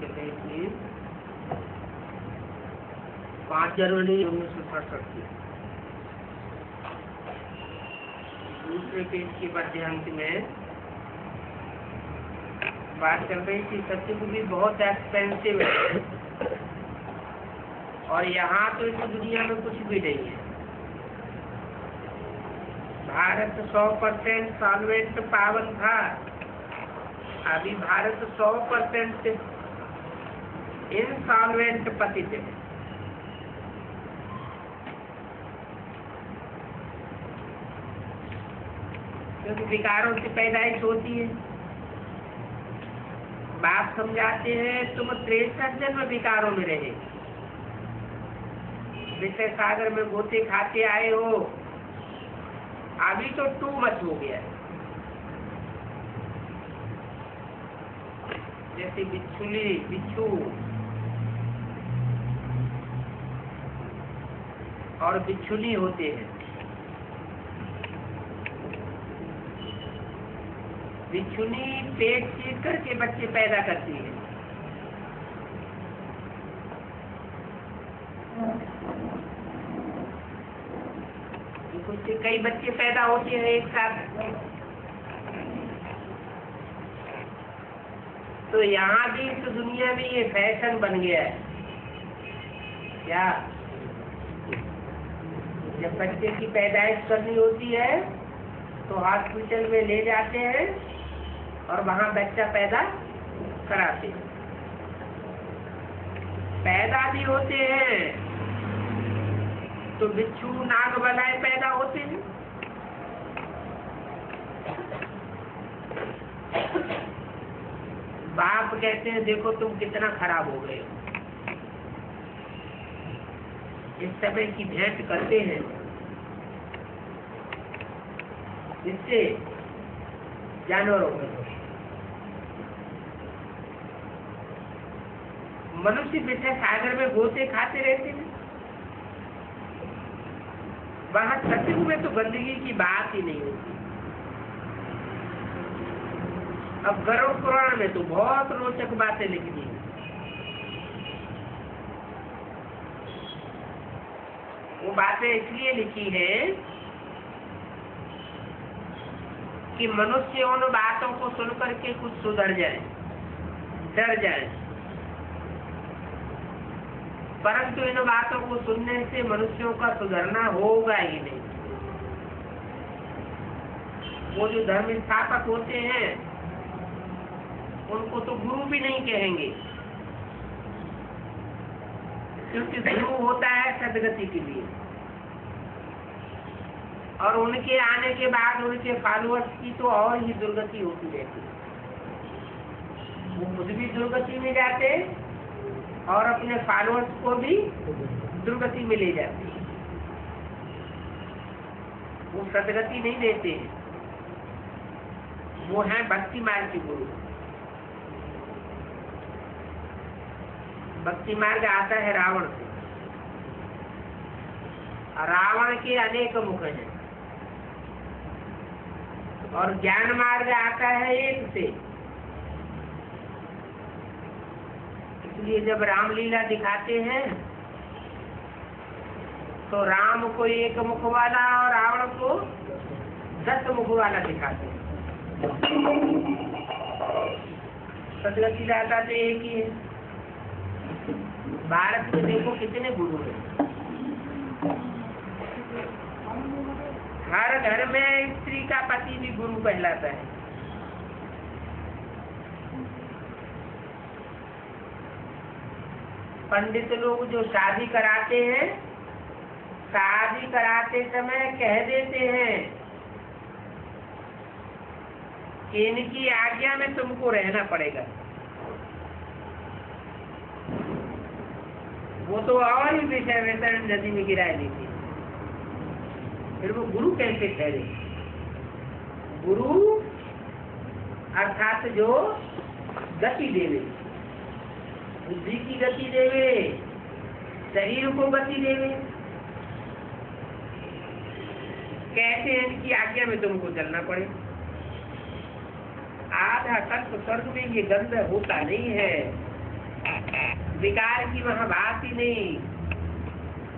चले थी 5 जनवरी 1967 की दूसरे पेज की पद्यांक में बात चल रही थी। सत्यपुरी बहुत एक्सपेंसिव है और यहाँ तो इस दुनिया में कुछ भी नहीं है। भारत 100% सॉल्वेंट पावन था, अभी भारत 100% इनसॉल्वेंट पतित है। क्योंकि विकारों से पैदाइश होती है। बाप समझाते हैं तुम 63 जन्म विकारों में रहे, विषय सागर में गोते खाते आए हो, अभी तो टू मच हो गया है। जैसे बिच्छू और बिच्छुनी होते हैं। बिच्छुनी पेट चीर करके बच्चे पैदा करती है। उससे कई बच्चे पैदा होते हैं एक साथ। तो यहाँ भी इस दुनिया में ये फैशन बन गया है क्या, जब बच्चे की पैदाइश करनी होती है तो हॉस्पिटल में ले जाते हैं और वहाँ बच्चा पैदा कराते हैं। पैदा भी होते हैं तो बिच्छू नाग बलाए पैदा होते हैं। बाप कहते हैं देखो तुम कितना खराब हो गए हो। इस समय की भेंट करते हैं इससे जानवरों में। मनुष्य विषय सागर में गोते खाते रहते हैं। वहां सत्युग में तो गंदगी की बात ही नहीं होती। अब गरुड़ पुराण में तो बहुत रोचक बातें लिखी हैं। वो बातें इसलिए लिखी है कि मनुष्य उन बातों को सुनकर के कुछ सुधर जाए, डर जाए। परंतु इन बातों को सुनने से मनुष्यों का सुधरना होगा ही नहीं। वो जो धर्म स्थापक होते हैं उनको तो गुरु भी नहीं कहेंगे, क्योंकि गुरु होता है सदगति के लिए। और उनके आने के बाद उनके फॉलोअर्स की तो और ही दुर्गति होती रहती है। वो खुद भी दुर्गति में जाते और अपने फॉलोअर्स को भी दुर्गति में ले जाते हैं। वो सदगति नहीं देते हैं। वो है भक्ति मार्ग के गुरु। भक्ति मार्ग आता है रावण से। रावण के अनेक मुख हैं और ज्ञान मार्ग आता है एक से। इसलिए जब रामलीला दिखाते हैं तो राम को एक मुख वाला और रावण को 10 मुख वाला दिखाते हैं। सदगति दाता तो एक ही है। भारत में देखो कितने गुरु हैं। हर घर में स्त्री का पति भी गुरु कहलाता है। पंडित लोग जो शादी कराते हैं, शादी कराते समय कह देते हैं कि इनकी आज्ञा में तुमको रहना पड़ेगा। वो तो और ही विषय वैतरण नदी में गिराए देती। फिर वो गुरु कैसे ठहरे? गुरु अर्थात जो गति देवे, बुद्धि की गति देवे, शरीर को गति देवे। कैसे इनकी आज्ञा में तुमको चलना पड़े। आधा कल्प स्वर्ग में ये गंध होता नहीं है। विकार की वहां बात ही नहीं,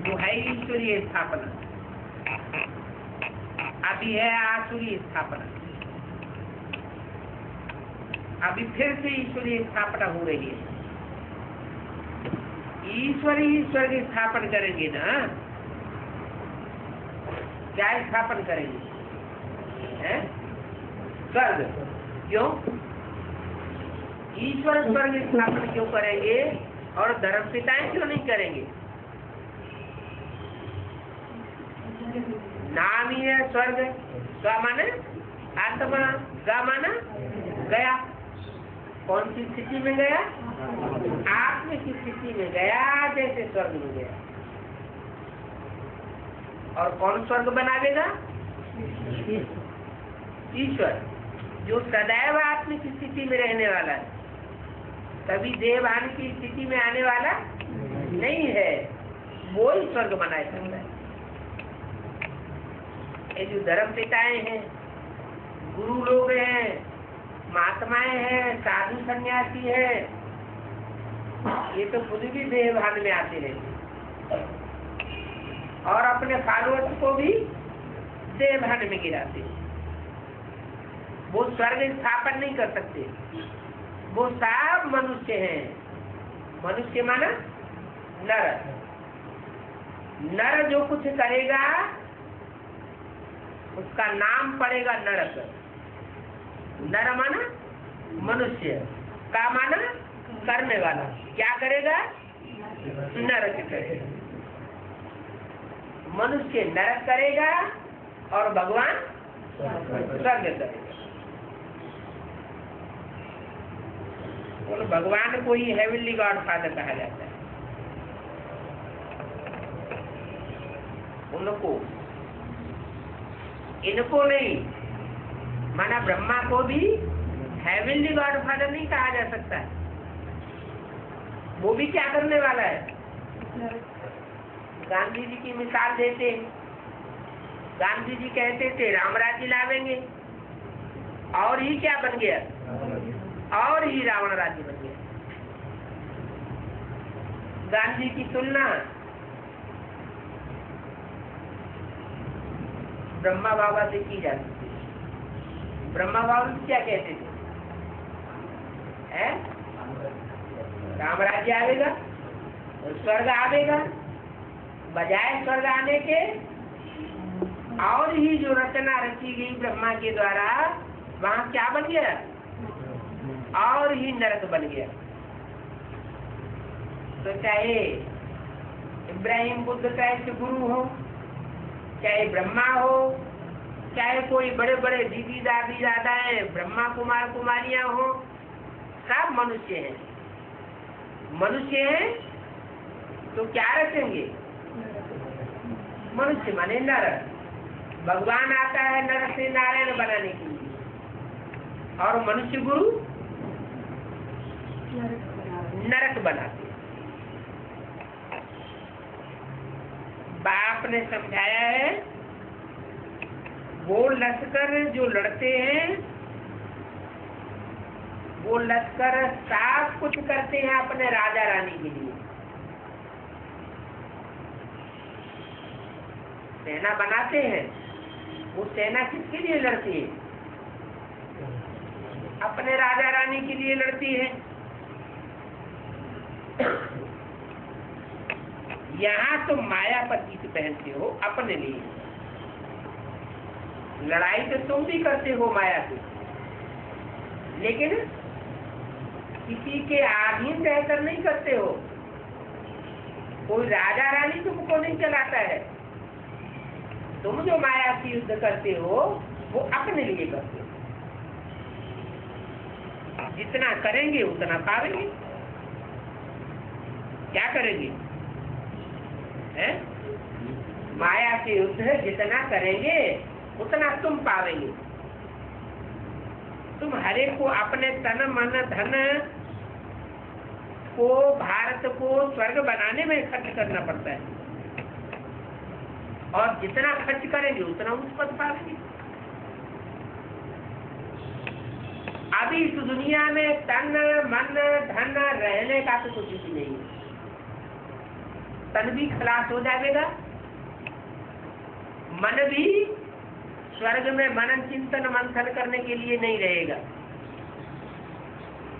वो है ईश्वरीय स्थापना। अभी है आसुरी स्थापना, अभी फिर से ईश्वरीय स्थापना हो रही है। ईश्वर ही ईश्वर की स्थापन करेंगे ना, क्या स्थापन करेंगे? स्वर्ग। क्यों? ईश्वर स्वर्ग स्थापन क्यों करेंगे और धर्म पिताएं क्यों नहीं करेंगे? नाम ही है स्वर्ग। स्व माने आत्मा, ग माना गया। कौन सी स्थिति में गया? आत्म की स्थिति में गया, जैसे स्वर्ग में गया। और कौन स्वर्ग बना देगा? ईश्वर, जो सदैव आत्म की स्थिति में रहने वाला है, कभी देवभान की स्थिति में आने वाला नहीं है, वो ही स्वर्ग बना सकता है। ये जो धर्म पिताएं हैं, गुरु लोग हैं, महात्माएं हैं, साधु सन्यासी हैं, ये तो खुद भी देवभान में आते रहते और अपने फॉलोअर्स को भी देवभान में गिराते। वो स्वर्ग स्थापन नहीं कर सकते, वो सब मनुष्य हैं। मनुष्य माना नर। नर जो कुछ करेगा उसका नाम पड़ेगा नरक। नर माना मनुष्य, का माना करने वाला। क्या करेगा? नरक करेगा। मनुष्य नरक करेगा और भगवान स्वर्ग करेगा। और भगवान को ही हेवनली गॉड फादर कहा जाता है। उनको, इनको नहीं, माना ब्रह्मा को भी हेवनली गॉड फादर नहीं कहा जा सकता। वो भी क्या करने वाला है? गांधी जी की मिसाल देते हैं। गांधी जी कहते थे राम राज्य लावेंगे, और ही क्या बन गया? और ही रावण राज्य बन गया। गांधी की तुलना ब्रह्मा बाबा से की जाती थी। ब्रह्मा बाबा क्या कहते थे? राम राज्य आवेगा, स्वर्ग आवेगा, बजाय स्वर्ग आने के और ही जो रचना रची गई ब्रह्मा के द्वारा, वहां क्या बन गया? और ही नरक बन गया। तो चाहे इब्राहिम बुद्ध का एक गुरु हो, चाहे ब्रह्मा हो, चाहे कोई बड़े बड़े दीदी दादी दादाएं ब्रह्मा कुमार कुमारियां हो, सब मनुष्य हैं। मनुष्य हैं तो क्या रखेंगे? मनुष्य माने नर। भगवान आता है नर से नारायण बनाने के लिए, और मनुष्य गुरु नरक बनाते। बाप ने समझाया है, वो लश्कर जो लड़ते हैं, वो लश्कर सब कुछ करते हैं अपने राजा रानी के लिए। सेना बनाते हैं, वो सेना किसके लिए लड़ती है? अपने राजा रानी के लिए लड़ती है। यहाँ तो मायापति से पहनते हो अपने लिए, लड़ाई तो तुम भी करते हो माया से, लेकिन किसी के अधीन रहकर नहीं करते हो। कोई राजा रानी तुमको नहीं चलाता है। तुम जो माया से युद्ध करते हो वो अपने लिए करते हो। जितना करेंगे उतना पावेंगे। क्या करेंगे? माया से युद्ध जितना करेंगे उतना तुम पावेंगे। तुम हरेक को अपने तन मन धन को, भारत को स्वर्ग बनाने में खर्च करना पड़ता है, और जितना खर्च करेंगे उतना उस पद पावेंगे। अभी इस दुनिया में तन मन धन रहने का तो कुछ भी नहीं है। तन भी खलास हो जाएगा, मन भी स्वर्ग में मनन चिंतन मंथन करने के लिए नहीं रहेगा।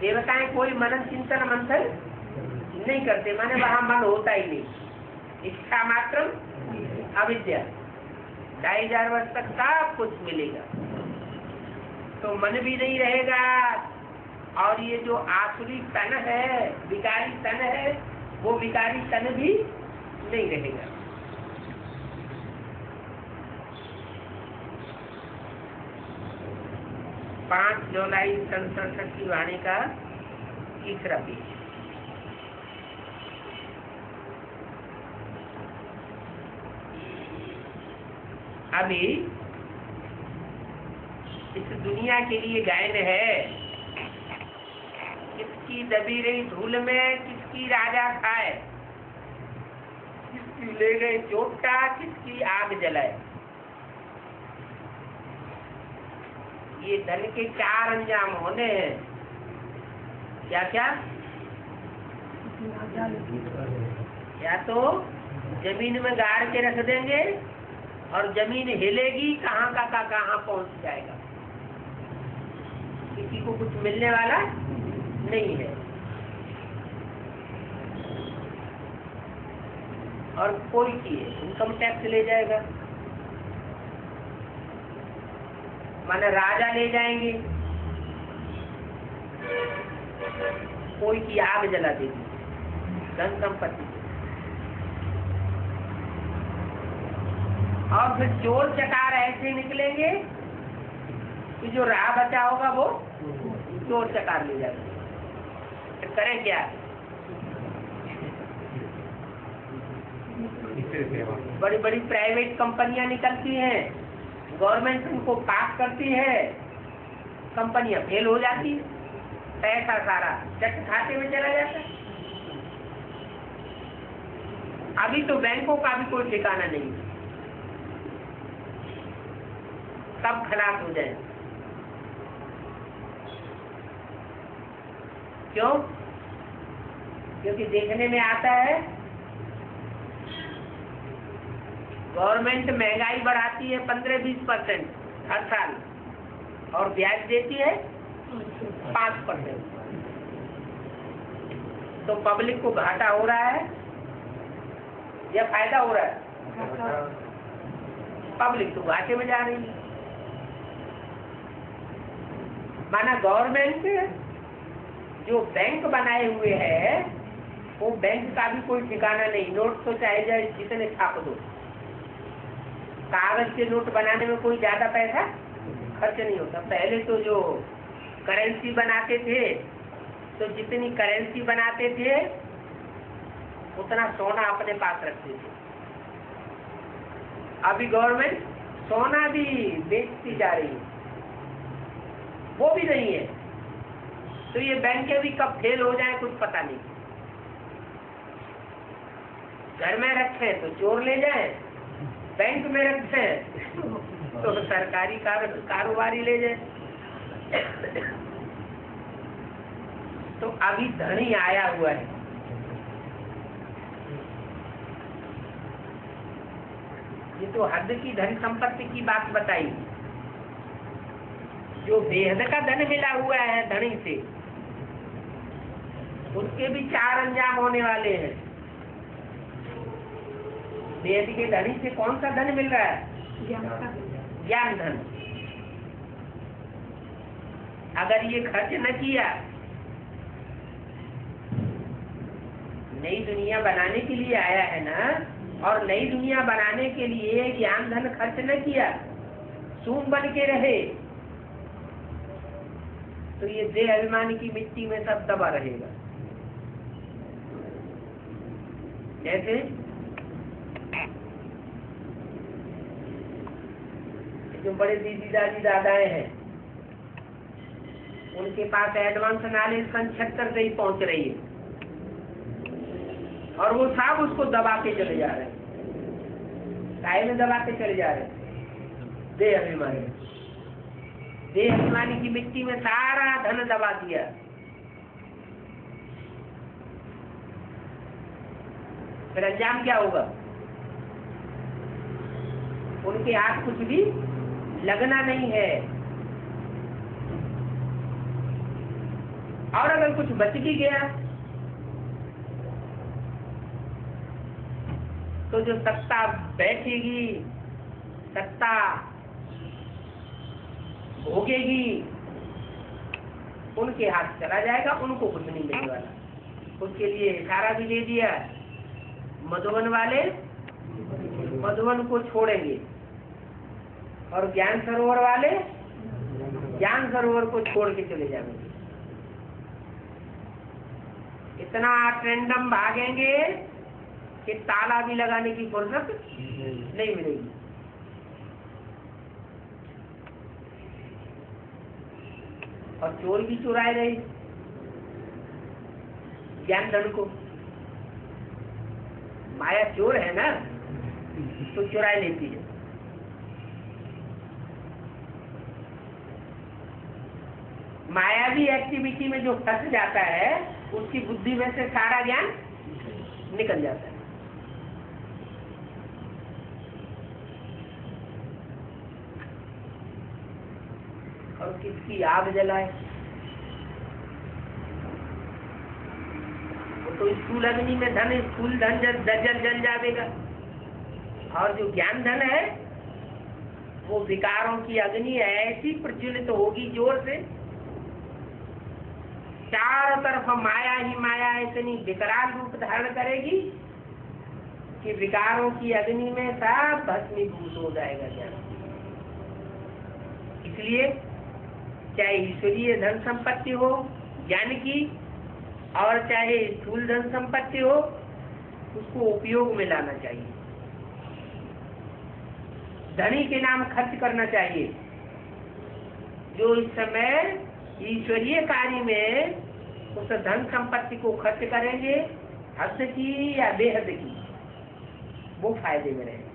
देवताएं कोई मनन चिंतन मंथन नहीं करते, माने वहां मन होता ही नहीं। इच्छा मात्र अविद्या, 2500 वर्ष तक सब कुछ मिलेगा, तो मन भी नहीं रहेगा। और ये जो आसुरी तन है, विकारी तन है, वो विकारी तन भी नहीं रहेगा। पांच जुलाई 67 की वाणी का तीसरा पेज। अभी इस दुनिया के लिए गायन है, किसकी दबी रही धूल में किसकी राजा खाए, किसकी ले गए चोटा किसकी आग जलाए। ये धन के 4 अंजाम होने हैं। क्या क्या? या तो जमीन में गाड़ के रख देंगे और जमीन हिलेगी, कहाँ का कहाँ पहुंच जाएगा, किसी को कुछ मिलने वाला नहीं है। और कोई की इनकम टैक्स ले जाएगा, माने राजा ले जाएंगे, कोई की आग जला देगी, धन संपत्ति। और फिर चोर चकार ऐसे निकलेंगे कि जो राह बचा होगा वो चोर चकार ले जाएंगे। तो करें क्या? बड़ी बड़ी प्राइवेट कंपनियां निकलती हैं, गवर्नमेंट उनको पास करती है, कंपनियां फेल हो जाती है, पैसा सारा चट खाते में चला जाता है। अभी तो बैंकों का भी कोई ठिकाना नहीं, सब खलास हो जाए। क्यों? क्योंकि देखने में आता है गवर्नमेंट महंगाई बढ़ाती है 15-20% हर साल और ब्याज देती है 5%। तो पब्लिक को घाटा हो रहा है या फायदा हो रहा है? पब्लिक तो घाटे में जा रही है। माना गवर्नमेंट जो बैंक बनाए हुए है, वो बैंक का भी कोई ठिकाना नहीं। नोट तो चाहे जाए जितने छाप दो, कागज के नोट बनाने में कोई ज्यादा पैसा खर्च नहीं होता। पहले तो जो करेंसी बनाते थे, तो जितनी करेंसी बनाते थे उतना सोना अपने पास रखते थे। अभी गवर्नमेंट सोना भी बेचती जा रही है, वो भी नहीं है। तो ये बैंकें भी कब फेल हो जाए कुछ पता नहीं। घर में रखे तो चोर ले जाए, बैंक में रखते हैं तो सरकारी कारोबारी ले जाए। तो अभी धनी आया हुआ है। ये तो हद की धन संपत्ति की बात बताई। जो बेहद का धन मिला हुआ है धनी से, उसके भी 4 अंजाम होने वाले हैं। बेहद के धनी से कौन सा धन मिल रहा है? ज्ञान धन। अगर ये खर्च न किया, नई दुनिया बनाने के लिए आया है ना, और नई दुनिया बनाने के लिए ज्ञान धन खर्च न किया, सूम बन के रहे, तो ये देह अभिमान की मिट्टी में सब दबा रहेगा। जैसे जो बड़े दीदी दादी दादाएं हैं, उनके पास एडवांस नॉलेज 76 से ही पहुंच रही है, और वो सब उसको दबा के चले जा रहे हैं। काय में दबा के चले जा रहे हैं? देह अभिमान। देह अभिमानी की मिट्टी में सारा धन दबा दिया, फिर अंजाम क्या होगा? उनके हाथ कुछ भी लगना नहीं है। और अगर कुछ बच भी गया तो जो सत्ता बैठेगी, सत्ता भोगेगी, उनके हाथ चला जाएगा, उनको कुछ नहीं मिलने वाला। उसके लिए इशारा भी दे दिया, मधुवन वाले मधुवन को छोड़ेंगे और ज्ञान सरोवर वाले ज्ञान सरोवर को छोड़ के चले जाएंगे। इतना ट्रेंडम भागेंगे कि ताला भी लगाने की फुर्सत नहीं मिलेगी। और चोर भी चुराए रहे ज्ञान धन को। माया चोर है ना, तो चुराए लेती है। मायावी एक्टिविटी में जो फंस जाता है, उसकी बुद्धि में से सारा ज्ञान निकल जाता है। और किसकी आग जलाए? तो स्थूल अग्नि में धन, स्थूल धन जल जाएगा। और जो ज्ञान धन है वो विकारों की अग्नि ऐसी प्रज्वलित होगी जोर से, चारों तरफ माया ही माया इतनी विकराल रूप धारण करेगी कि विकारों की अग्नि में सब भस्मीभूत हो जाएगा ज्ञान। इसलिए चाहे ईश्वरीय धन संपत्ति हो ज्ञान की, और चाहे स्थूल धन संपत्ति हो, उसको उपयोग में लाना चाहिए। धनी के नाम खर्च करना चाहिए। जो इस समय ईश्वरीय कार्य में उस धन संपत्ति को खर्च करेंगे, हद की या बेहद की, वो फायदे में रहेंगे।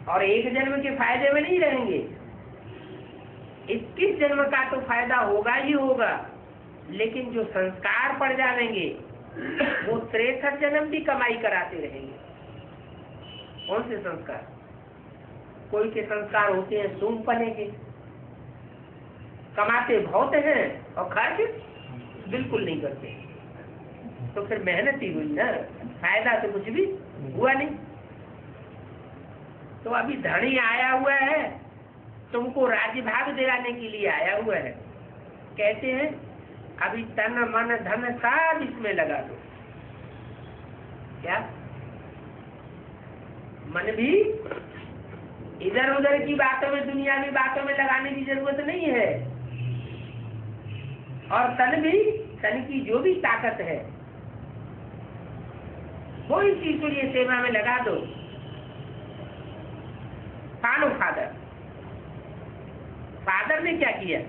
और एक जन्म के फायदे में नहीं रहेंगे, 21 जन्म का तो फायदा होगा ही होगा। लेकिन जो संस्कार पड़ जाएंगे वो 63 जन्म भी कमाई कराते रहेंगे। कौन से संस्कार? कोई के संस्कार होते हैं सूंपने के, कमाते बहुत हैं और खर्च बिल्कुल नहीं करते। तो फिर मेहनत ही हुई ना, फायदा तो कुछ भी हुआ नहीं। तो अभी धनी आया हुआ है, तुमको राज्य भाग दिलाने के लिए आया हुआ है। कहते हैं अभी तन मन धन सब इसमें लगा दो। क्या मन भी इधर उधर की बातों में, दुनियावी बातों में लगाने की जरूरत नहीं है। और तन भी, तन की जो भी ताकत है वो इस ईश्वरीय सेवा में लगा दो। Follow father. फादर ने क्या किया?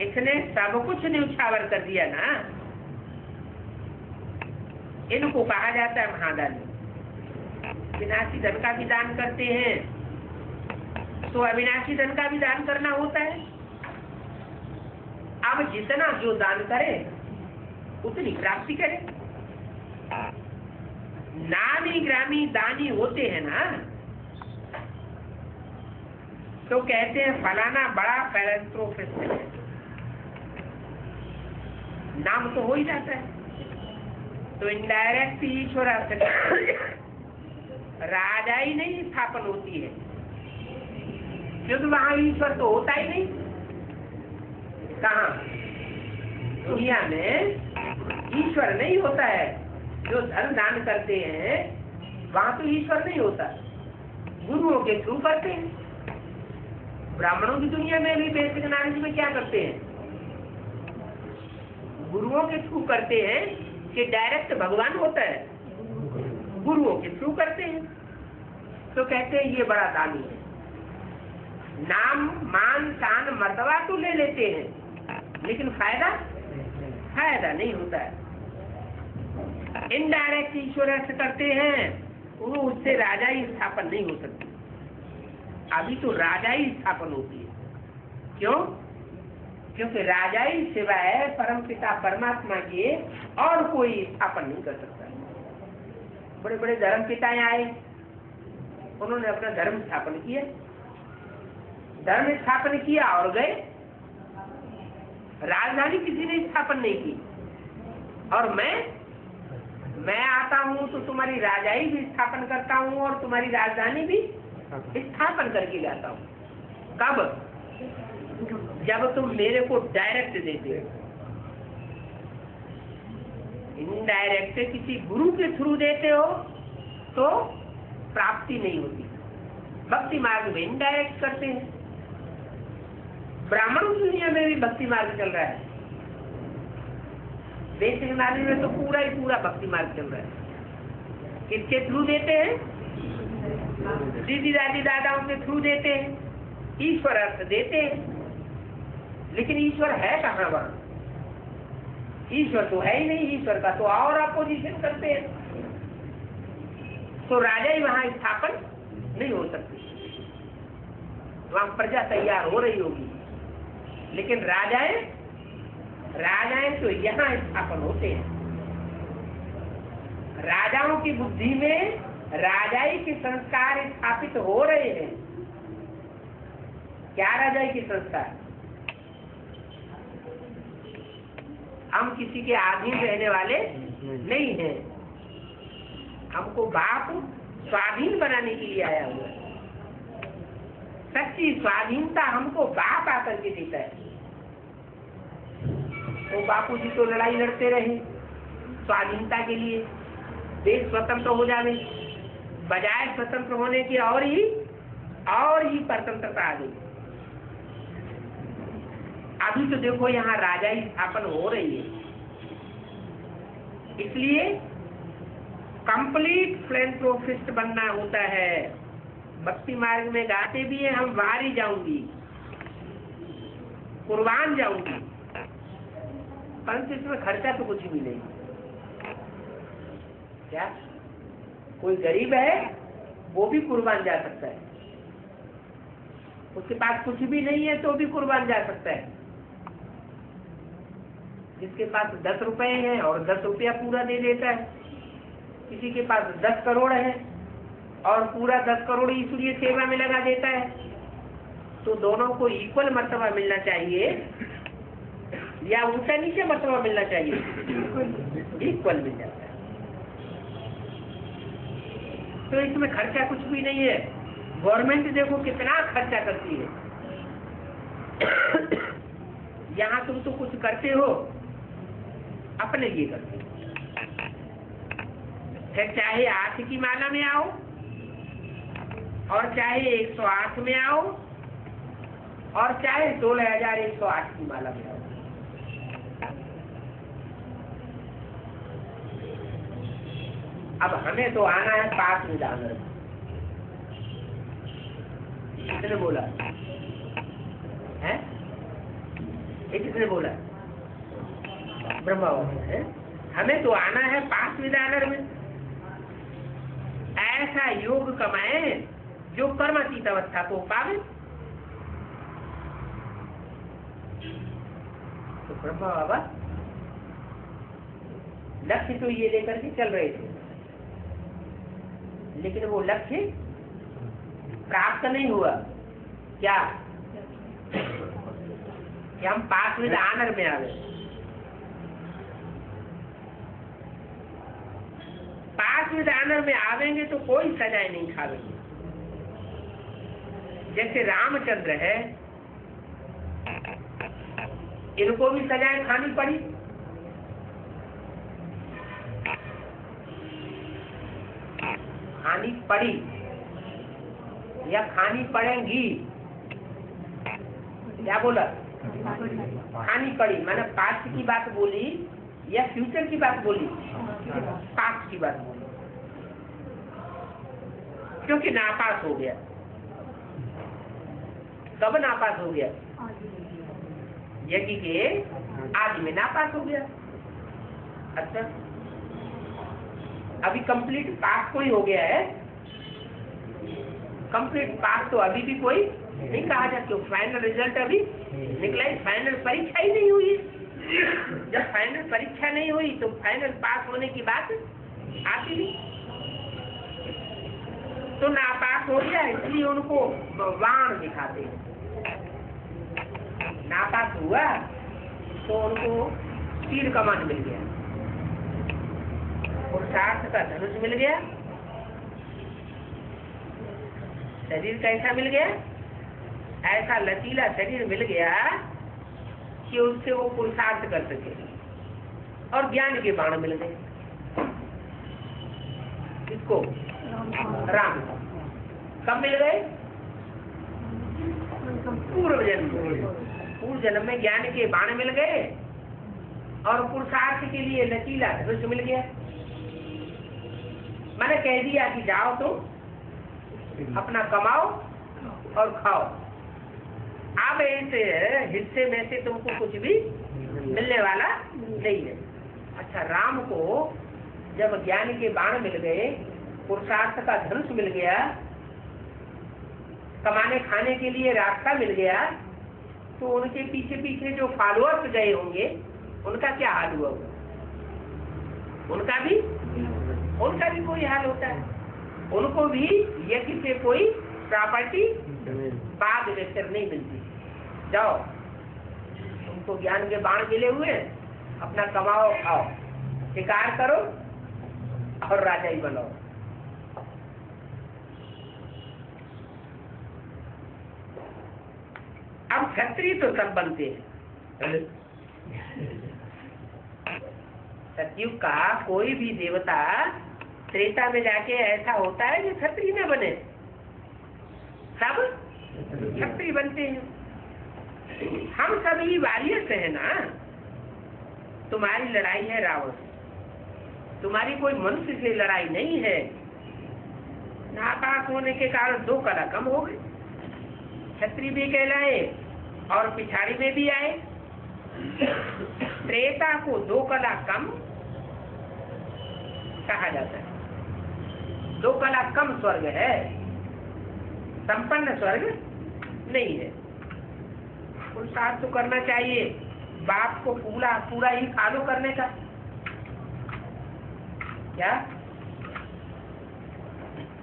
इसने सब कुछ न्यौछावर कर दिया ना। इनको कहा जाता है महादानी। विनाशी धन का भी दान करते हैं तो अविनाशी धन का भी दान करना होता है। अब जितना जो दान करे उतनी प्राप्ति करे। नामी ग्रामी दानी होते हैं ना, तो कहते हैं फलाना बड़ा पैलेंथ्रोपिस्ट है। नाम तो हो ही जाता है। तो इनडायरेक्ट ईश्वर राजा ही नहीं स्थापन होती है, क्योंकि वहां ईश्वर तो होता ही नहीं। कहाँ? दुनिया में ईश्वर नहीं होता है। जो धन दान करते हैं वहां तो ईश्वर नहीं होता, गुरुओं के थ्रू करते हैं। ब्राह्मणों की दुनिया में भी बेसिक नॉलेज में क्या करते हैं? गुरुओं के थ्रू करते हैं कि डायरेक्ट भगवान होता है, गुरुओं के थ्रू करते हैं। तो कहते हैं ये बड़ा दानी है। नाम मान शान मर्तबा तो ले लेते हैं, लेकिन फायदा नहीं होता है। इनडायरेक्ट ईश्वर से करते हैं, वो उससे राजा ही स्थापन नहीं हो सकती। अभी तो राजाई स्थापन होती है। क्यों? क्योंकि राजाई सिवाय परमपिता परमात्मा के और कोई स्थापन नहीं कर सकता। बड़े बड़े धर्म पिताएं आए, उन्होंने अपना धर्म स्थापन किया, धर्म स्थापन किया और गए। राजधानी किसी ने स्थापन नहीं की। और मैं आता हूँ तो तुम्हारी राजाई भी स्थापन करता हूँ और तुम्हारी राजधानी भी स्थापन करके जाता हूँ। कब? जब तुम मेरे को डायरेक्ट देते हो। इनडायरेक्ट किसी गुरु के थ्रू देते हो तो प्राप्ति नहीं होती। भक्ति मार्ग में इनडायरेक्ट करते हैं। ब्राह्मण दुनिया में भी भक्ति मार्ग चल रहा है। वैश्य नारी में तो पूरा ही पूरा भक्ति मार्ग चल रहा है। किसके थ्रू देते हैं? दीदी दादी दादाओं के थ्रू देते हैं। ईश्वर अर्थ देते हैं, लेकिन ईश्वर है कहाँ वहाँ? ईश्वर तो है ही नहीं। ईश्वर का तो और अपोजिशन करते हैं। तो राजा ही वहाँ स्थापन नहीं हो सकती। वहाँ प्रजा तैयार हो रही होगी, लेकिन राजाएं तो यहाँ स्थापन होते हैं। राजाओं की बुद्धि में राजाई के संस्कार स्थापित हो रहे हैं। क्या राजाई के संस्कार? हम किसी के अधीन रहने वाले नहीं हैं। हमको बाप स्वाधीन बनाने के लिए आया हुआ है। सच्ची स्वाधीनता हमको बाप आकर के देता है। तो बापू जी तो लड़ाई लड़ते रहे स्वाधीनता के लिए, देश स्वतंत्र हो जाए, बजाय स्वतंत्र होने की और ही परतंत्रता आ गई। अभी तो देखो यहाँ राजाई स्थापन हो रही है। इसलिए कंप्लीट फिलैंथ्रोपिस्ट बनना होता है। भक्ति मार्ग में गाते भी हैं, हम बाहर ही जाऊंगी, कुर्बान जाऊंगी, परंतु इसमें खर्चा तो कुछ भी नहीं। क्या कोई गरीब है वो भी कुर्बान जा सकता है? उसके पास कुछ भी नहीं है तो भी कुर्बान जा सकता है। जिसके पास 10 रुपए है और 10 रुपया पूरा दे देता है, किसी के पास 10 करोड़ है और पूरा 10 करोड़ ईश्वरीय सेवा में लगा देता है, तो दोनों को इक्वल मर्तबा मिलना चाहिए या ऊंचा नीचे मर्तबा मिलना चाहिए? इक्वल मिल जाता है। तो इसमें खर्चा कुछ भी नहीं है। गवर्नमेंट देखो कितना खर्चा करती है। यहाँ तुम तो कुछ करते हो अपने लिए करते हो। फिर चाहे 8 की माला में आओ और चाहे 108 में आओ और चाहे 16,108 की माला में आओ। अब हमें तो आना है 5 विधान। किसने बोला है? ये किसने बोला? ब्रह्मा है। हमें तो आना है 5 विधान में। ऐसा योग कमाए जो कर्मातीत अवस्था को पावे। तो ब्रह्मा बाबा लक्ष्य तो ये लेकर के चल रहे थे, लेकिन वो लक्ष्य प्राप्त नहीं हुआ। क्या कि हम 5 विधान में आ गए। 5 विधान में आवेंगे तो कोई सजाएं नहीं खावेंगे। जैसे रामचंद्र है, इनको भी सजाएं खानी पड़ी। खानी पड़ी या खानी पड़ेंगी? क्या बोला? खानी पड़ी। मैंने पास्ट की बात बोली या फ्यूचर की बात बोली? पास्ट की बात बोली, क्योंकि नापास हो गया। कब नापास हो गया? यज्ञ के आज में नापास हो गया। अच्छा, अभी कंप्लीट पास कोई हो गया है? कंप्लीट पास तो अभी भी कोई नहीं कहा जा, क्यों फाइनल रिजल्ट अभी निकला ही, फाइनल परीक्षा ही नहीं हुई। जब फाइनल परीक्षा नहीं हुई तो फाइनल पास होने की बात आती नहीं। तो नापास हो गया इसलिए उनको बाण दिखाते हैं। नापास हुआ तो उनको तीर कमान मिल गया, पुरुषार्थ का धनुष मिल गया, शरीर कैसा मिल गया, ऐसा लचीला शरीर मिल गया कि उससे वो पुरुषार्थ कर सके, और ज्ञान के बाण मिल गए। किसको? राम। कब मिल गए? पूर्व जन्म में ज्ञान के बाण मिल गए, और पुरुषार्थ के लिए लचीला धनुष मिल गया। मैंने कह दिया कि जाओ तो अपना कमाओ और खाओ, अब इस हिस्से में से तुमको कुछ भी मिलने वाला नहीं है। अच्छा, राम को जब ज्ञान के बाण मिल गए, पुरुषार्थ का धनुष मिल गया, कमाने खाने के लिए रास्ता मिल गया, तो उनके पीछे पीछे जो फॉलोअर्स गए होंगे उनका क्या हाल हुआ? उनका भी कोई हाल होता है। उनको भी यज्ञ से कोई प्रॉपर्टी बाद में फिर नहीं मिलती। जाओ, तुमको ज्ञान के बाण मिले हुए, अपना कमाओ, आओ, शिकार करो और राजा ही बनो। अब क्षत्रिय तो सब बनते हैं। सतयुग का कोई भी देवता त्रेता में जाके ऐसा होता है कि क्षत्रिय न बने, सब क्षत्रिय बनते हैं। हम सभी वारियर्स हैं ना। तुम्हारी लड़ाई है रावण, तुम्हारी कोई मनुष्य से लड़ाई नहीं है। नापास होने के कारण 2 कला कम हो गए, क्षत्रिय भी कहलाए और पिछाड़ी में भी आए। त्रेता को 2 कला कम कहा जाता है। 2 कला कम स्वर्ग है, संपन्न स्वर्ग नहीं है। पुरुषार्थ तो करना चाहिए, बाप को पूरा ही फॉलो करने का। क्या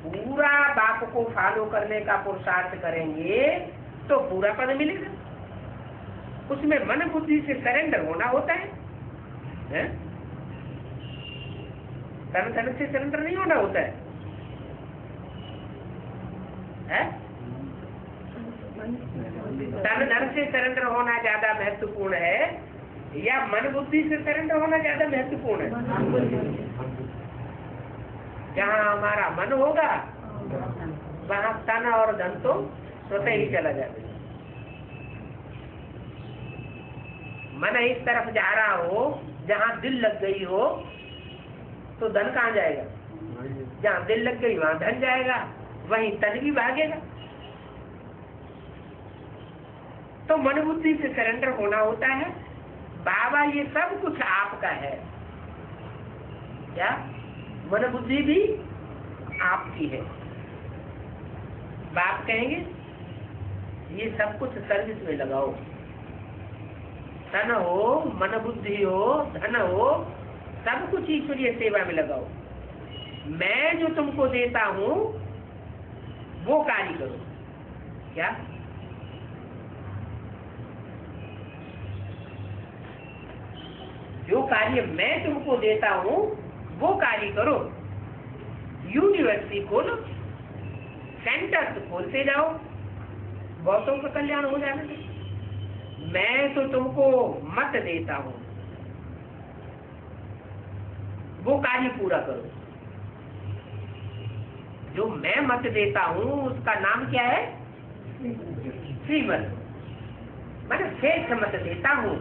पूरा बाप को फॉलो करने का पुरुषार्थ करेंगे तो पूरा पद मिलेगा। उसमें मन बुद्धि से सरेंडर होना होता है, तन तन से सरेंडर नहीं होना होता है? तन धन से सरेंडर होना ज्यादा महत्वपूर्ण है या मन बुद्धि से सरेंडर होना ज्यादा महत्वपूर्ण है? जहाँ हमारा मन होगा वहाँ तन और धन तो स्वतः ही चला जाता है। मन इस तरफ जा रहा हो, जहाँ दिल लग गई हो, तो धन कहाँ जाएगा? जहाँ दिल लग गई वहाँ धन जाएगा, वहीं तन भी भागेगा। तो मन बुद्धि से सरेंडर होना होता है। बाबा ये सब कुछ आपका है। क्या मन बुद्धि भी आपकी है? बाप कहेंगे ये सब कुछ सर्विस में लगाओ, तन हो, मन बुद्धि हो, धन हो, सब कुछ ईश्वरीय सेवा में लगाओ। मैं जो तुमको देता हूँ वो कार्य करो। क्या जो कार्य मैं तुमको देता हूँ वो कार्य करो। यूनिवर्सिटी खोलो, सेंटर खोलते जाओ, बहुतों का कल्याण हो जाने दो। मैं तो तुमको मत देता हूँ, वो कार्य पूरा करो। जो मैं मत देता हूँ उसका नाम क्या है? श्रीमत। मैंने श्रेष्ठ मत देता हूँ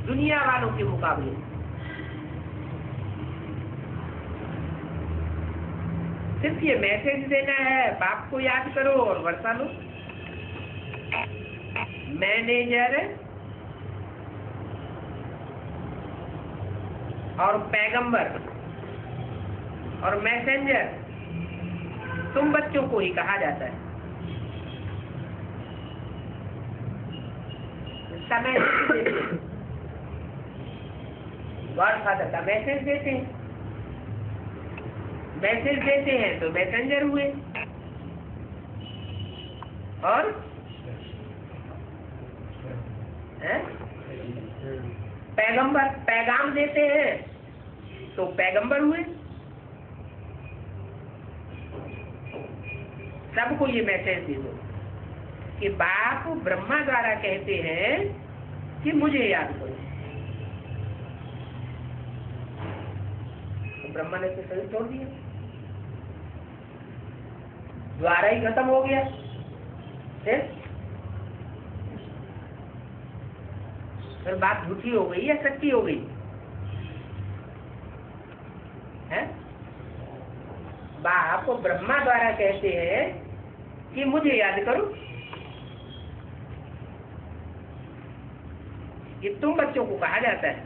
दुनिया वालों के मुकाबले। सिर्फ ये मैसेज देना है, बाप को याद करो और वर्षा लो। मैनेजर और पैगंबर और मैसेंजर तुम बच्चों को ही कहा जाता है। इसका मैसेज देते हैं, गॉड फादर का मैसेज देते हैं। मैसेज देते हैं तो मैसेंजर हुए, और पैगंबर पैगाम देते हैं तो पैगंबर हुए। सबको ये मैसेज दे दो कि बाप ब्रह्मा द्वारा कहते हैं कि मुझे याद करो। तो ब्रह्मा ने तो सही छोड़ दिया, द्वारा ही खत्म हो गया। फिर बात झूठी हो गई या सच्ची हो गई है? बाप ब्रह्मा द्वारा कहते हैं कि मुझे याद करो। ये तुम बच्चों को कहा जाता है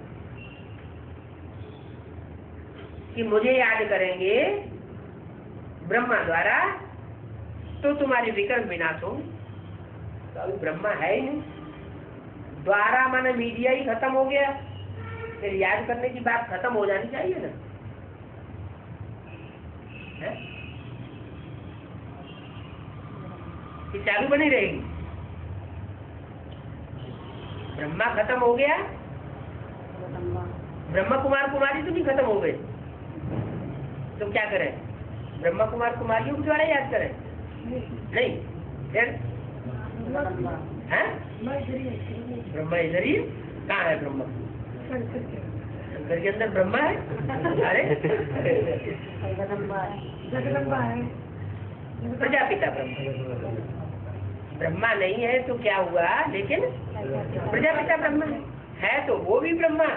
कि मुझे याद करेंगे ब्रह्मा द्वारा तो तुम्हारी विकर्म विनाश होगी। तो अभी ब्रह्मा है ही नहीं, द्वारा माने मीडिया ही खत्म हो गया, फिर याद करने की बात खत्म हो जानी चाहिए ना, है? कि चालू बनी रहेगी। ब्रह्मा खत्म हो गया, ब्रह्मा कुमार कुमारी तो नहीं खत्म हो गए, तो क्या करें? ब्रह्मा कुमार कुमारियों के द्वारा याद करें? नहीं, फिर ब्रह्मा इधर ही कहाँ है? ब्रह्मा शंकर के अंदर ब्रह्मा है। अरे प्रजापिता ब्रह्मा नहीं है तो क्या हुआ, लेकिन प्रजापिता ब्रह्मा है तो वो भी ब्रह्मा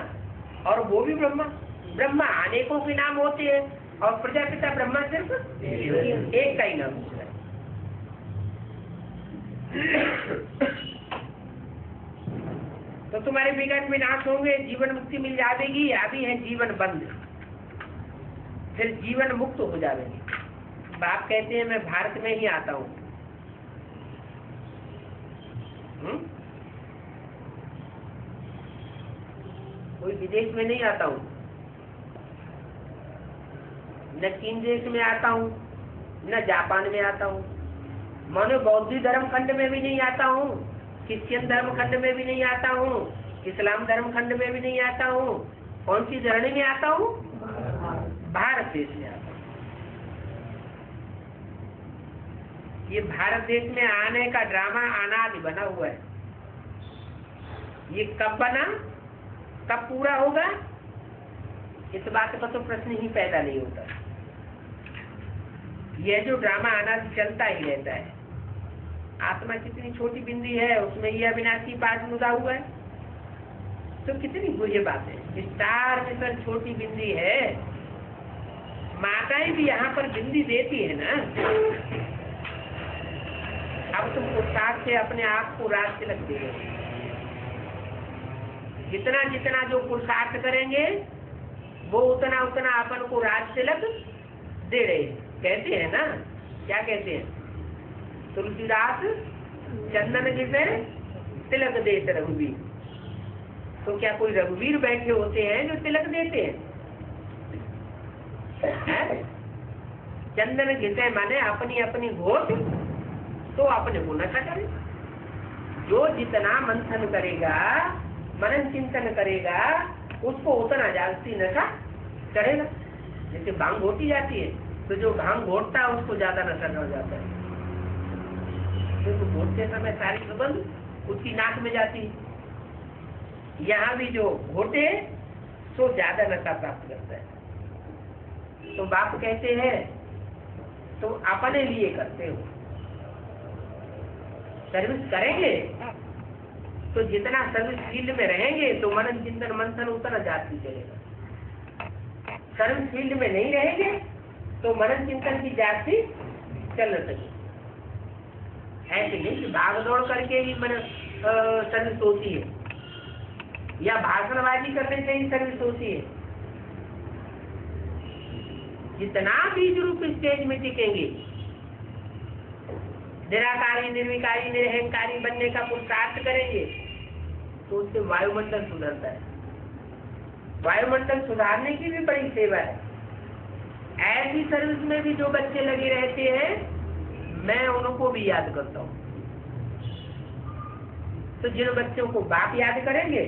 और वो भी ब्रह्मा। ब्रह्मा अनेकों के नाम होते हैं और प्रजापिता ब्रह्मा सिर्फ एक का ही नाम होता है। तो तुम्हारे विघ्न विनाश होंगे, जीवन मुक्ति मिल जाएगी। अभी है जीवन बंद, फिर जीवन मुक्त हो जाएगी। बाप कहते हैं मैं भारत में ही आता हूँ, कोई विदेश में नहीं आता हूँ, न चीन देश में आता हूँ, न जापान में आता हूँ, मानो बौद्ध धर्म खंड में भी नहीं आता हूँ, क्रिश्चियन धर्म खंड में भी नहीं आता हूँ, इस्लाम धर्म खंड में भी नहीं आता हूँ। कौन सी धरणी में आता हूँ? भारत देश में आता हूँ। ये भारत देश में आने का ड्रामा अनादि बना हुआ है। ये कब बना, कब पूरा होगा, इस बात का तो प्रश्न ही पैदा नहीं होता। यह जो ड्रामा अनादि चलता ही रहता है। आत्मा कितनी छोटी बिंदी है, उसमें यह अविनाशी पाठ मुदा हुआ है, तो कितनी बुरी बात है। स्टार में सर छोटी बिंदी है, माताएं भी यहाँ पर बिंदी देती है ना। अब तुम पुरुषार्थ से अपने आप को राज तिलक दे रहे हो। जितना जितना जो पुरुषार्थ करेंगे वो उतना उतना अपन को राज तिलक दे रहे हैं। कहते हैं ना, क्या कहते हैं? तुलसीदास चंदन जिसे तिलक देते रघुवीर। तो क्या कोई रघुवीर बैठे होते हैं जो तिलक देते हैं? चंदन घिसे माने अपनी अपनी घोट तो अपने को नशा करे। जो जितना मंथन करेगा, मनन चिंतन करेगा, उसको उतना जागती नशा चढ़ेगा। जैसे भांग घोटी जाती है तो जो भांग घोटता है उसको ज्यादा नशा चढ़ जाता है, क्योंकि तो घोटते समय सारी सुगंध उसकी नाक में जाती है। यहाँ भी जो घोटे तो ज्यादा नशा प्राप्त करता है। तो बाप कहते हैं तो अपने लिए करते हो, सर्विस करेंगे तो जितना सर्विस फील्ड में रहेंगे तो मनन चिंतन मंथन उतना जाती चलेगा। सर्विस फील्ड में नहीं रहेंगे तो मनन चिंतन की जाति चल न सके। ऐसे नहीं कि भाग दौड़ करके ही मन सर्विस होती है, या भाषणबाजी करने से ही सर्विस होती है। जितना बीज रूप स्टेज में टिकेंगे निराकारी, निर्विकारी, निरहंकारी बनने का पुरुषार्थ करेंगे तो उससे वायुमंडल सुधरता है। वायुमंडल सुधारने की भी बड़ी सेवा है। ऐसी सर्विस में भी जो बच्चे लगे रहते हैं, मैं उनको भी याद करता हूँ। तो जिन बच्चों को बाप याद करेंगे,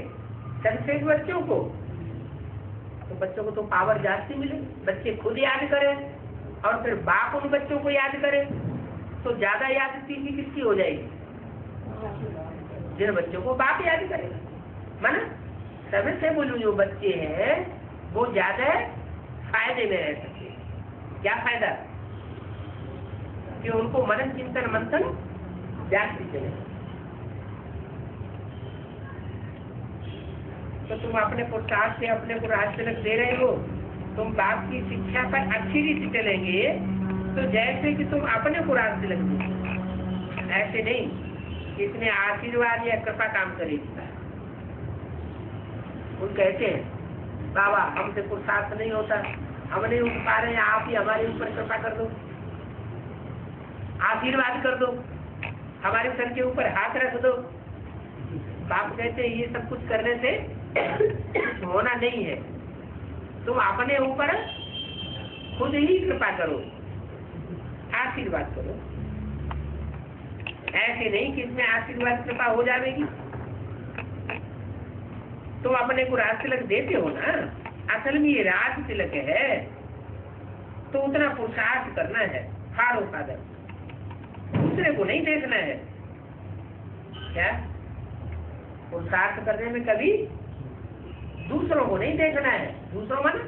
सर्वश्रेष्ठ बच्चों को, तो बच्चों को तो पावर जास्ती मिले। बच्चे खुद याद करें और फिर बाप उन बच्चों को याद करे तो ज्यादा याद सीधी किसकी हो जाएगी? जिन बच्चों को बाप याद करेगा। माना सबसे बोलूं, जो बच्चे हैं वो ज्यादा फायदे में रह सकते हैं। क्या फायदा? कि उनको मनन चिंतन मंथन जागती चले। तो तुम अपने पुरुषार्थ से अपने को राज तिलक दे रहे हो, तुम बाप की शिक्षा पर अच्छी रीति चलेंगे तो जैसे कि तुम अपने को राज तिलक दो। ऐसे नहीं इसमें आशीर्वाद या कृपा काम करेगी। वो कहते हैं बाबा हमसे पुरुषार्थ नहीं होता, हम नहीं उठ पा रहे हैं, आप ही हमारे ऊपर कृपा कर दो, आशीर्वाद कर दो, हमारे सर के ऊपर हाथ रख दो। बाप कहते हैं ये सब कुछ करने से कुछ होना नहीं है, तुम अपने ऊपर खुद ही कृपा करो, आशीर्वाद करो। ऐसे नहीं कि इसमें आशीर्वाद कृपा हो जाएगी। तुम अपने को राज तिलक देते हो ना, असल में ये राज तिलक है तो उतना पुरुषार्थ करना है। फाड़ो फादर, दूसरे को नहीं देखना है। क्या पुरुषार्थ करने में कभी दूसरों को नहीं देखना है। दूसरों में ना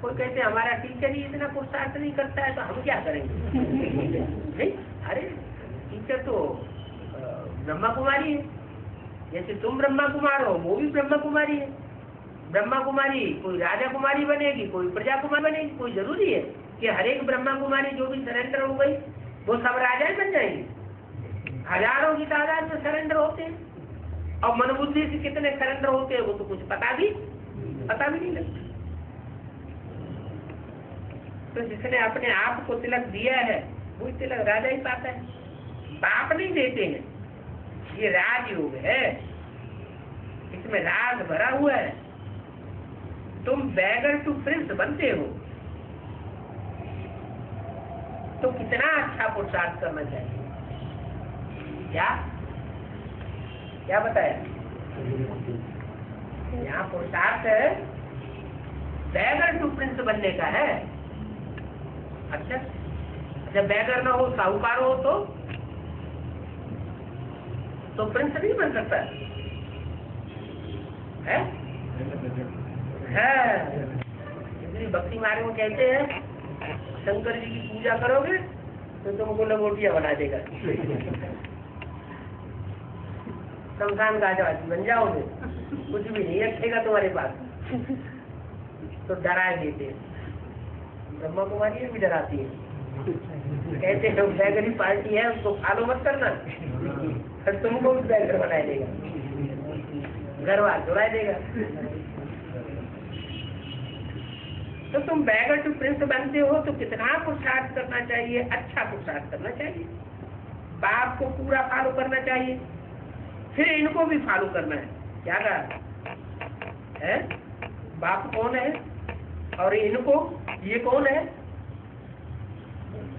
कोई कहते हमारा टीचर ही इतना पुरुषार्थ नहीं करता है तो हम क्या करेंगे? नहीं, अरे टीचर तो ब्रह्मा कुमारी है, जैसे तुम ब्रह्मा कुमार हो वो भी ब्रह्मा कुमारी है। ब्रह्मा कुमारी कोई राजा कुमारी बनेगी, कोई प्रजा कुमारी बनेगी, कोई जरूरी है कि हर एक ब्रह्मा कुमारी जो भी सरेंडर हो गई वो सब राजाएं बन जाएंगी? हजारों की तादाद में सरेंडर होते हैं और मनोबुद्धि से कितने सरेंडर होते हैं वो तो कुछ पता भी नहीं लगता। तो जिसने अपने आप को तिलक दिया है वो तिलक राजा ही पाता है, बाप नहीं देते हैं। ये राजयोग है, इसमें राज भरा हुआ है। तुम बैगर टू प्रिंस बनते हो तो कितना अच्छा पुरुषार्थ करना चाहिए। क्या बताया? यहाँ पुरुषार्थ बैगर टू प्रिंस बनने का है। अच्छा, जब बैगर ना हो, साहूकार हो तो प्रिंस नहीं बन सकता है? इसलिए भक्ति मार्ग में कहते हैं शंकर जी की पूजा करोगे तो तुमको लंगोटिया बना देगा, शमशान गाजवासी बन जाओगे, कुछ भी नहीं रखेगा तुम्हारे पास। तो डरा देते, ब्रह्मा कुमारी भी डराती है, कहते हैं बैगरी पार्टी है उसको फॉलो मत करना, फिर तुमको भी बैगर बना देगा, घरवाल जुड़ा देगा। तो तुम बैगर टू प्रिंस बनते हो तो कितना पुरुषार्थ करना चाहिए? अच्छा पुरुषार्थ करना चाहिए, बाप को पूरा फॉलो करना चाहिए, फिर इनको भी फॉलो करना है। क्या कहा है? बाप कौन है और इनको ये कौन है?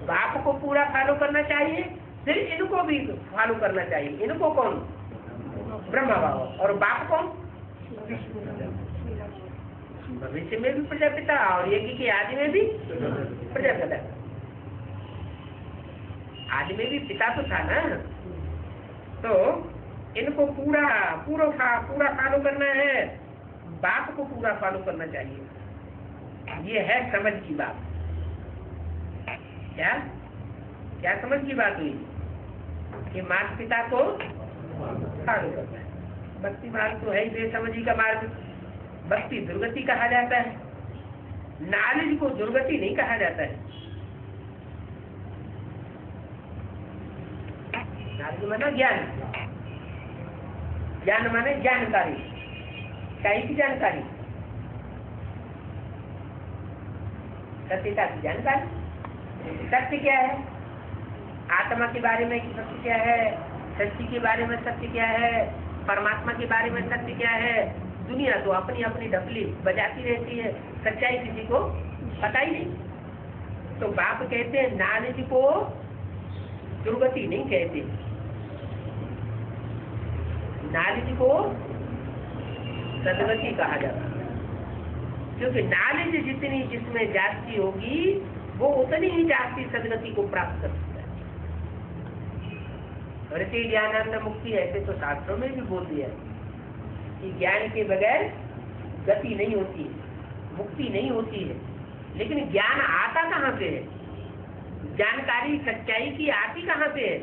बाप को पूरा फॉलो करना चाहिए, फिर इनको भी फॉलो करना चाहिए। इनको कौन? ब्रह्मा बाबा। और बाप कौन? भविष्य में भी प्रजापिता और यज्ञ की आदि में भी प्रजापिता। आदि में भी पिता तो था ना, तो इनको पूरा फॉलो करना है, बाप को पूरा फॉलो करना चाहिए। ये है समझ की बात। क्या समझ की बात हुई कि माता पिता को फॉलो करना है। भक्ति मार्ग तो है ही बेसमझी का मार्ग। भक्ति दुर्गति कहा जाता है, नॉलेज को दुर्गति नहीं कहा जाता है। नॉलेज माना ज्ञान, ज्ञान माने जानकारी, सही की जानकारी, सत्यता की जानकारी। सत्य क्या है? आत्मा के बारे में कि सत्य क्या है, सृष्टि के बारे में सत्य क्या है, परमात्मा के बारे में सत्य क्या है। दुनिया तो अपनी अपनी ढपली बजाती रहती है, सच्चाई किसी को पता ही नहीं। तो बाप कहते हैं नॉलेज को दुर्गति नहीं कहते, नॉलेज को सदगति कहा जाता है। क्योंकि नॉलेज जितनी जिसमें जाती होगी वो उतनी ही जाती सदगति को प्राप्त कर सकता है। ऋषि ज्ञानानंद मुक्ति ऐसे तो शास्त्रों में भी बोल दिया है कि ज्ञान के बगैर गति नहीं होती है, मुक्ति नहीं होती है। लेकिन ज्ञान आता कहाँ से है, जानकारी सच्चाई की आती कहाँ से है?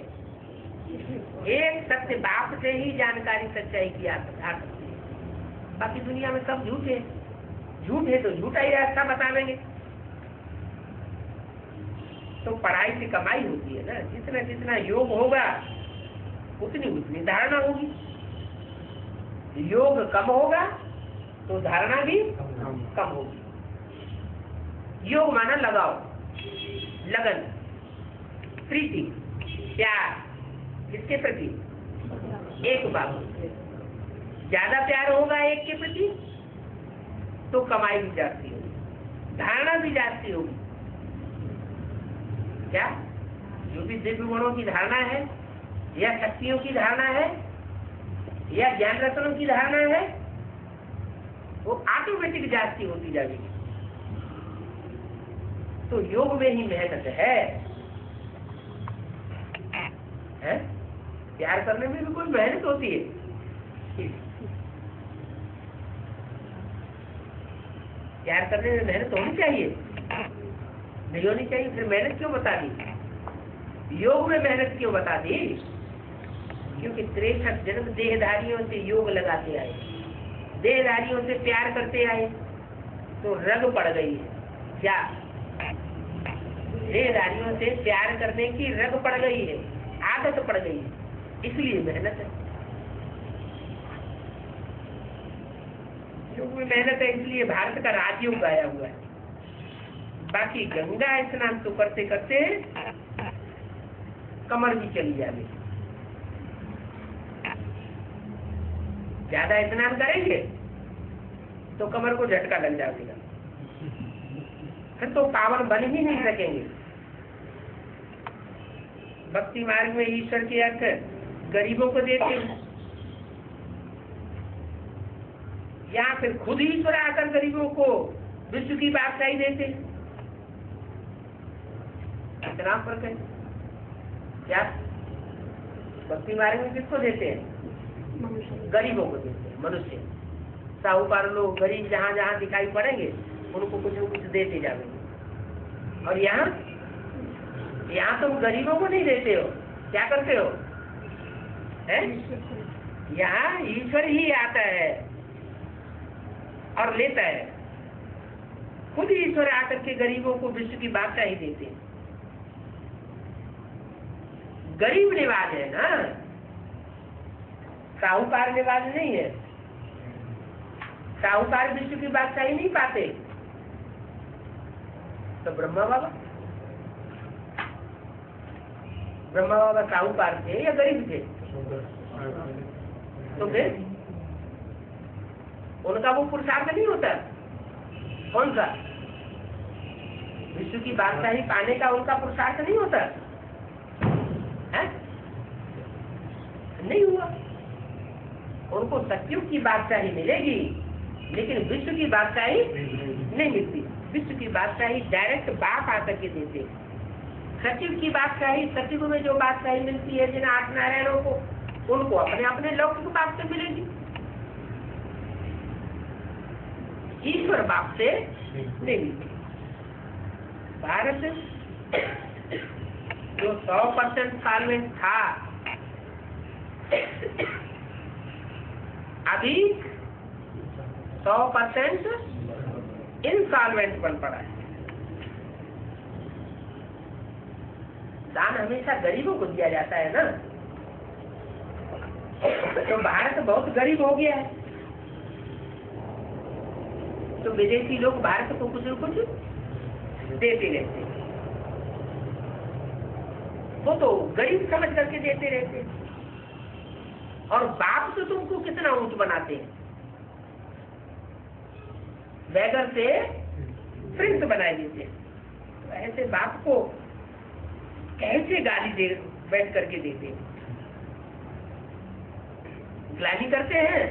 एक सत्य बाप से ही जानकारी सच्चाई की आ सकती है। बाकी दुनिया में सब झूठ है, झूठ है तो झूठा ही रास्ता बता देंगे। तो पढ़ाई से कमाई होती है ना, जितना जितना योग होगा उतनी उतनी धारणा होगी। योग कम होगा तो धारणा भी कम होगी। योग माना लगाओ, लगन, प्रीति, प्यार, किसके प्रति? एक बात। ज्यादा प्यार होगा एक के प्रति तो कमाई भी जाती होगी, धारणा भी जाती होगी। क्या जो भी दिव्य गुणों की धारणा है या शक्तियों की धारणा है या ज्ञान रत्नों की धारणा है वो ऑटोमेटिक जाती होती जाएगी। तो योग में ही मेहनत है? प्यार करने में भी कोई मेहनत होती है? प्यार करने में मेहनत होनी चाहिए? नहीं होनी चाहिए। फिर मेहनत क्यों बता दी? योग में मेहनत क्यों बता दी? क्योंकि 63 जन्म देहधारियों से योग लगाते आए, देहधारियों से प्यार करते आए तो रग पड़ गई है। क्या देहधारियों से प्यार करने की रग पड़ गई है, आदत पड़ गई है, इसलिए मेहनत है। योग में मेहनत है इसलिए भारत का राजयोग गाया हुआ है। बाकी गंगा स्नान तो करते करते कमर भी चली जाएगी। ज्यादा स्नान करेंगे तो कमर को झटका लग जाएगा, फिर तो पावन बन ही नहीं सकेंगे। भक्ति मार्ग में ईश्वर के अर्थ गरीबों को देते हैं, या फिर खुद ईश्वर आकर गरीबों को विश्व की बादशाही देते। इतना फर्क है। क्या भक्ति मार्ग में किसको देते हैं? गरीबों को देते हैं, मनुष्य। साहूकार लोग गरीब जहाँ जहाँ दिखाई पड़ेंगे उनको कुछ न कुछ देते जाएंगे। और यहाँ तुम गरीबों को नहीं देते हो, क्या करते हो? यहाँ ईश्वर ही आता है और लेता है। खुद ईश्वर आकर के गरीबों को विश्व की बादशाही देते हैं। गरीब निवाज है ना, साहूकार निवाज नहीं है। साहूकार विश्व की बादशाही नहीं पाते। तो ब्रह्मा बाबा साहूकार थे या गरीब थे? तो फिर उनका वो पुरुषार्थ नहीं होता? कौन सा? विश्व की बादशाही पाने का उनका पुरुषार्थ नहीं होता है? नहीं हुआ। उनको सत्युग की बादशाही मिलेगी लेकिन विश्व की बादशाही नहीं मिलती। विश्व की बादशाही डायरेक्ट बाप आकर के देते। सचिव की बादशाही, सचिव में जो बादशाही मिलती है जिन 8 नारायणों को, उनको अपने अपने लौकिक बाप से मिलेगी, ईश्वर बाप से नहीं मिलती। भारत जो 100% सॉल्वेंट था अभी 100% इनसॉल्वेंट बन पड़ा है। दान हमेशा गरीबों को दिया जाता है ना, तो भारत बहुत गरीब हो गया है तो विदेशी लोग भारत को कुछ न कुछ देते रहते हैं। वो तो गरीब समझ करके देते रहते, और बाप तो तुमको कितना ऊंच बनाते हैं, बैगर से प्रिंस बनाए देते हैं। तो ऐसे बाप को कैसे गाली दे बैठ करके देते हैं, ग्लानी करते हैं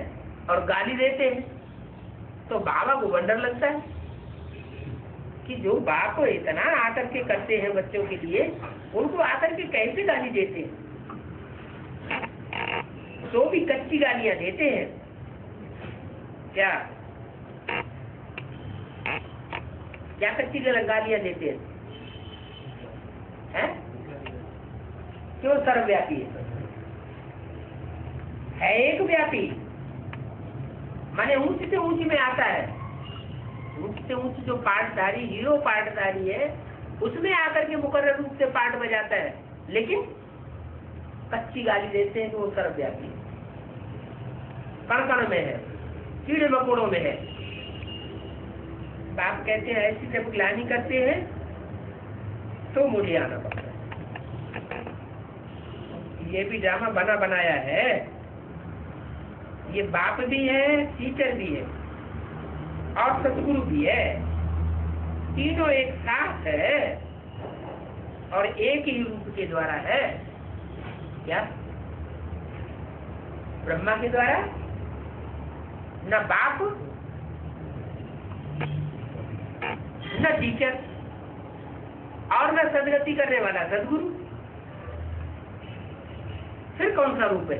और गाली देते हैं। तो बाबा को वंडर लगता है कि जो बाप इतना आकर के करते हैं बच्चों के लिए, उनको आकर के कैसे गाली देते हैं। तो भी कच्ची गालियां देते हैं क्या, क्या कच्ची गालियां देते हैं? क्यों सर्वव्यापी है एक व्यापी, माने ऊंच से ऊंच में आता है, ऊंच से ऊंच जो पाठधारी हीरो पाठधारी है उसमें आकर के मुकर्रर रूप से पाठ बजाता है, लेकिन कच्ची गाली देते हैं तो वो सर्वव्यापी है, कण कण में है, कीड़े मकोड़ों में है। बाप कहते हैं ऐसी जब ग्लानी करते हैं तो मुझे आना पड़ता है। ये भी ड्रामा बना बनाया है, ये बाप भी है, टीचर भी है और सतगुरु भी है, तीनों एक साथ है और एक ही रूप के द्वारा है। क्या ब्रह्मा के द्वारा न बाप न टीचर और न सदगति करने वाला सदगुरु, फिर कौन सा रूप है?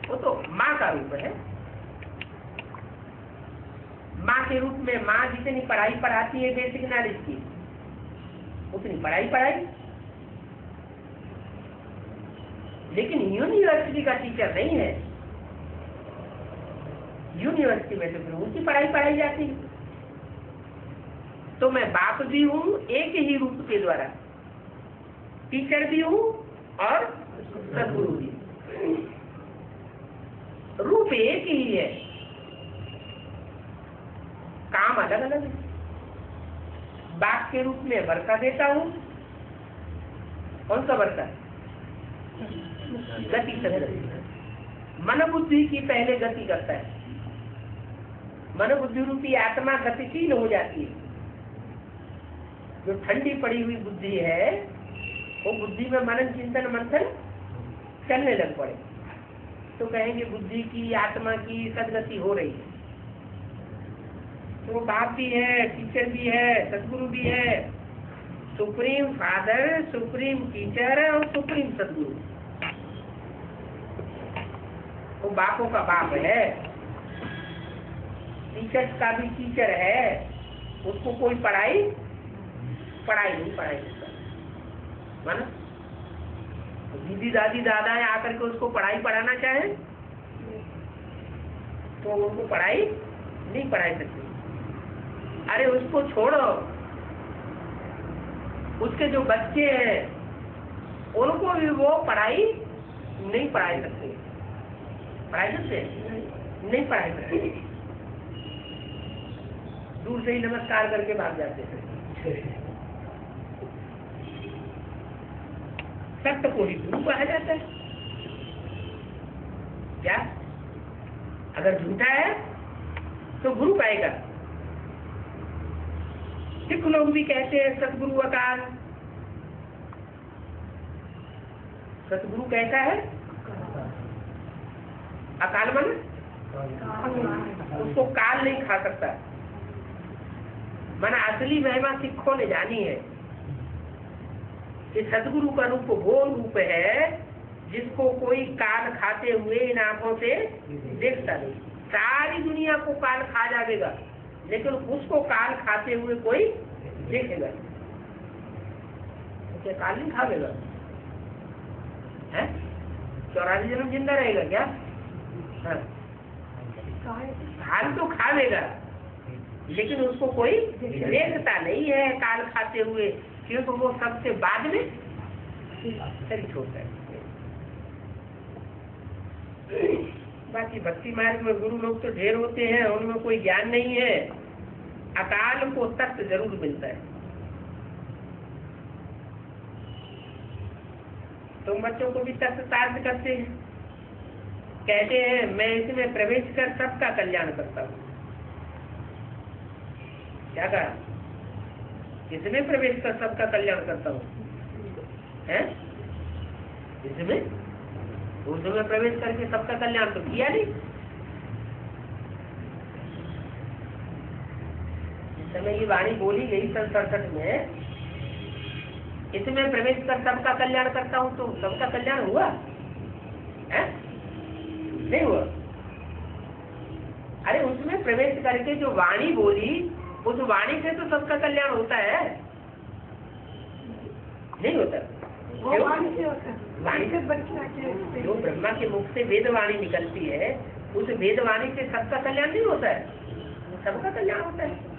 वो तो माँ का रूप है। माँ के रूप में माँ जितनी पढ़ाई पढ़ाती है बेसिक नॉलेज की, उतनी पढ़ाई पढ़ाई, लेकिन यूनिवर्सिटी का टीचर नहीं है। यूनिवर्सिटी में तो फिर उनकी पढ़ाई पढ़ाई जाती है। तो मैं बाप भी हूँ एक ही रूप के द्वारा, टीचर भी हूँ और सदगुरु भी। रूप एक ही है, काम अलग अलग है। बाप के रूप में वर्षा देता हूँ, कौन सा वर्षा? गति सदगति। मन बुद्धि की पहले गति करता है, मन बुद्धि रूपी आत्मा गतिशील हो जाती है। जो ठंडी पड़ी हुई बुद्धि है वो बुद्धि में मनन चिंतन मंथन चलने लग पड़े तो कहेंगे बुद्धि की आत्मा की सदगति हो रही है। तो बाप भी है, टीचर भी है, सदगुरु भी है, सुप्रीम फादर, सुप्रीम टीचर और सुप्रीम सदगुरु। वो बापों का बाप है, टीचर का भी टीचर है, उसको कोई पढ़ाई नहीं सकता। माना दीदी दादी दादा आकर के उसको पढ़ाई पढ़ाना चाहे तो उनको पढ़ाई नहीं पढ़ाई सकती। अरे उसको छोड़ो, उसके जो बच्चे हैं उनको भी वो पढ़ाई नहीं पढ़ाई सकते। पढ़ाई सकते नहीं पढ़ाई सकते, दूर से ही नमस्कार करके भाग जाते हैं। सत्य को ही गुरु कहा जाता है। क्या अगर झूठा है तो गुरु पाएगा। सिख लोग भी कहते हैं सतगुरु अकाल। सतगुरु कैसा है? अकाल मन उसको काल नहीं खा सकता। माना असली महिमा सिखों ने जानी है कि सतगुरु का रूप वो रूप है जिसको कोई काल खाते हुए इन आंखों से देखता नहीं। सारी दुनिया को काल खा जाएगा लेकिन उसको काल खाते हुए कोई देखेगा तो क्या काल नहीं खावेगा? 84 जन्म जिंदा रहेगा क्या? काल तो खावेगा लेकिन उसको कोई देखता नहीं है काल खाते हुए, क्योंकि वो सबसे बाद में शरीर छोड़ता है। बाकी भक्ति मार्ग में गुरु लोग तो ढेर होते हैं, उनमें कोई ज्ञान नहीं है। अकाल को तत्व जरूर मिलता है। तुम बच्चों को भी तत्वशास्त्र करते हैं, कहते हैं मैं इसमें प्रवेश कर सबका कल्याण करता हूँ। क्या कहा? इसमें प्रवेश कर सबका कल्याण करता हूँ, है? इसमें उसमें प्रवेश करके सबका कल्याण तो किया नहीं। इस समय ये वाणी बोली गई सन 67 में, इसमें प्रवेश कर सबका कल्याण करता हूँ, तो सबका कल्याण हुआ है? नहीं हुआ। अरे उसमें प्रवेश करके जो वाणी बोली, उस वाणी से तो सबका कल्याण होता है, नहीं होता? वो वाणी से होता है। वाणी से जो ब्रह्मा के मुख से वेद वाणी निकलती है, उस वेद वाणी से सबका कल्याण नहीं होता है, सबका कल्याण होता है।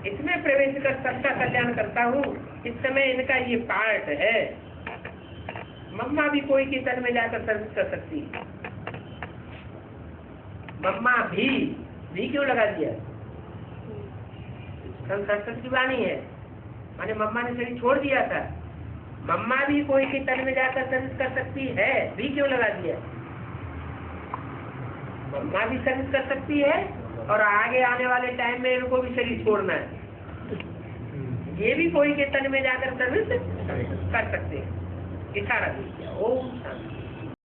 इसमें प्रवेश कर सबका कल्याण करता हूँ। इस समय इनका ये पार्ट है। मम्मा भी कोई के तन में जाकर सर्विस कर सकती है। मम्मा भी क्यों लगा दिया? संस्कृत की वाणी है, माने मम्मा ने शरीर छोड़ दिया था। मम्मा भी कोई के तन में जाकर सर्विस कर सकती है, भी क्यों लगा दिया? मम्मा भी सर्विस कर सकती है और आगे आने वाले टाइम में इनको भी शरीर छोड़ना है, ये भी कोई के तन में जाकर सर्विस कर सकते हैं। इशारा किया। ओम शांति।